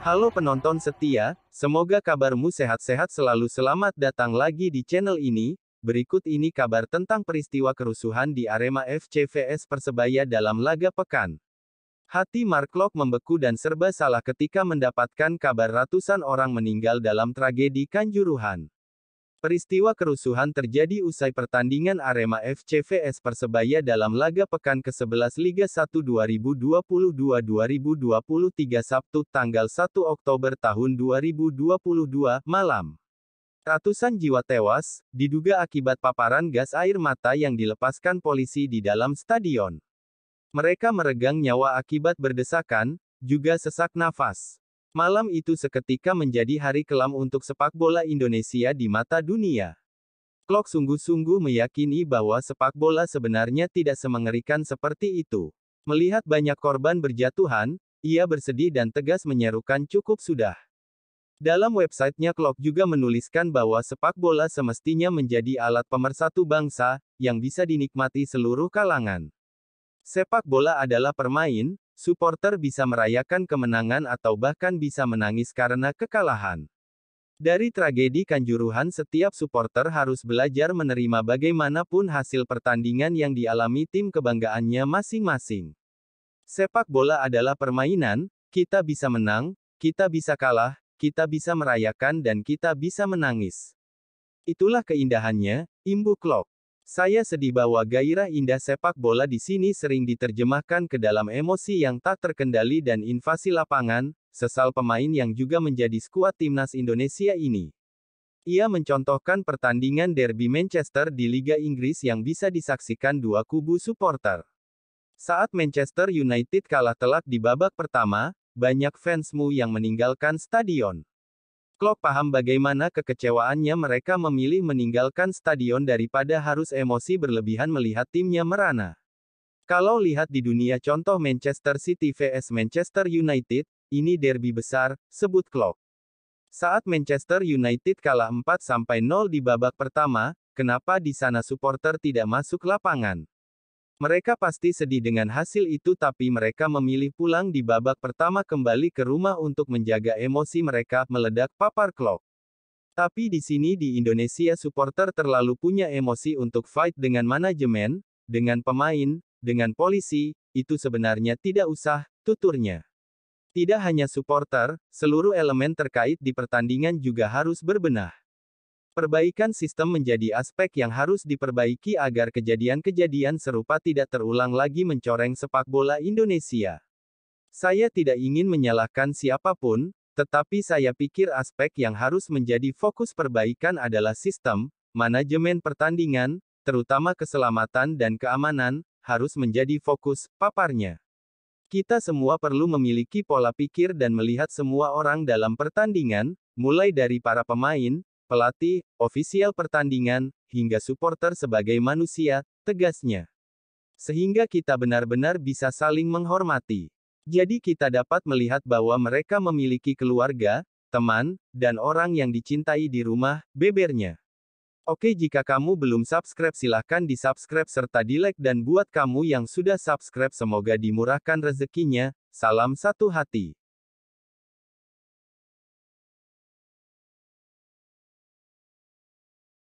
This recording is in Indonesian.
Halo penonton setia, semoga kabarmu sehat-sehat selalu. Selamat datang lagi di channel ini. Berikut ini kabar tentang peristiwa kerusuhan di Arema FC vs Persebaya dalam laga pekan. Hati Mark Klok membeku dan serba salah ketika mendapatkan kabar ratusan orang meninggal dalam tragedi Kanjuruhan. Peristiwa kerusuhan terjadi usai pertandingan Arema FC vs Persebaya dalam laga pekan ke-11 Liga 1 2022-2023 Sabtu tanggal 1 Oktober tahun 2022, malam. Ratusan jiwa tewas, diduga akibat paparan gas air mata yang dilepaskan polisi di dalam stadion. Mereka meregang nyawa akibat berdesakan, juga sesak nafas. Malam itu seketika menjadi hari kelam untuk sepak bola Indonesia di mata dunia. Klok sungguh-sungguh meyakini bahwa sepak bola sebenarnya tidak semengerikan seperti itu. Melihat banyak korban berjatuhan, ia bersedih dan tegas menyerukan cukup sudah. Dalam websitenya Klok juga menuliskan bahwa sepak bola semestinya menjadi alat pemersatu bangsa, yang bisa dinikmati seluruh kalangan. Sepak bola adalah permain, supporter bisa merayakan kemenangan atau bahkan bisa menangis karena kekalahan. Dari tragedi Kanjuruhan setiap supporter harus belajar menerima bagaimanapun hasil pertandingan yang dialami tim kebanggaannya masing-masing. Sepak bola adalah permainan, kita bisa menang, kita bisa kalah, kita bisa merayakan dan kita bisa menangis. Itulah keindahannya, imbu Klok. Saya sedih bahwa gairah indah sepak bola di sini sering diterjemahkan ke dalam emosi yang tak terkendali dan invasi lapangan, sesal pemain yang juga menjadi skuad timnas Indonesia ini. Ia mencontohkan pertandingan derby Manchester di Liga Inggris yang bisa disaksikan dua kubu supporter. Saat Manchester United kalah telak di babak pertama, banyak fansmu yang meninggalkan stadion. Klok paham bagaimana kekecewaannya mereka memilih meninggalkan stadion daripada harus emosi berlebihan melihat timnya merana. Kalau lihat di dunia contoh Manchester City vs Manchester United, ini derby besar, sebut Klok. Saat Manchester United kalah 4-0 di babak pertama, kenapa di sana supporter tidak masuk lapangan? Mereka pasti sedih dengan hasil itu tapi mereka memilih pulang di babak pertama kembali ke rumah untuk menjaga emosi mereka, meledak papar Klok. Tapi di sini di Indonesia supporter terlalu punya emosi untuk fight dengan manajemen, dengan pemain, dengan polisi, itu sebenarnya tidak usah, tuturnya. Tidak hanya supporter, seluruh elemen terkait di pertandingan juga harus berbenah. Perbaikan sistem menjadi aspek yang harus diperbaiki agar kejadian-kejadian serupa tidak terulang lagi mencoreng sepak bola Indonesia. Saya tidak ingin menyalahkan siapapun, tetapi saya pikir aspek yang harus menjadi fokus perbaikan adalah sistem, manajemen pertandingan, terutama keselamatan dan keamanan, harus menjadi fokus, paparnya. Kita semua perlu memiliki pola pikir dan melihat semua orang dalam pertandingan, mulai dari para pemain, pelatih, ofisial pertandingan, hingga supporter sebagai manusia, tegasnya. Sehingga kita benar-benar bisa saling menghormati. Jadi kita dapat melihat bahwa mereka memiliki keluarga, teman, dan orang yang dicintai di rumah, bebernya. Oke, jika kamu belum subscribe silahkan di subscribe serta di like dan buat kamu yang sudah subscribe semoga dimurahkan rezekinya, salam satu hati.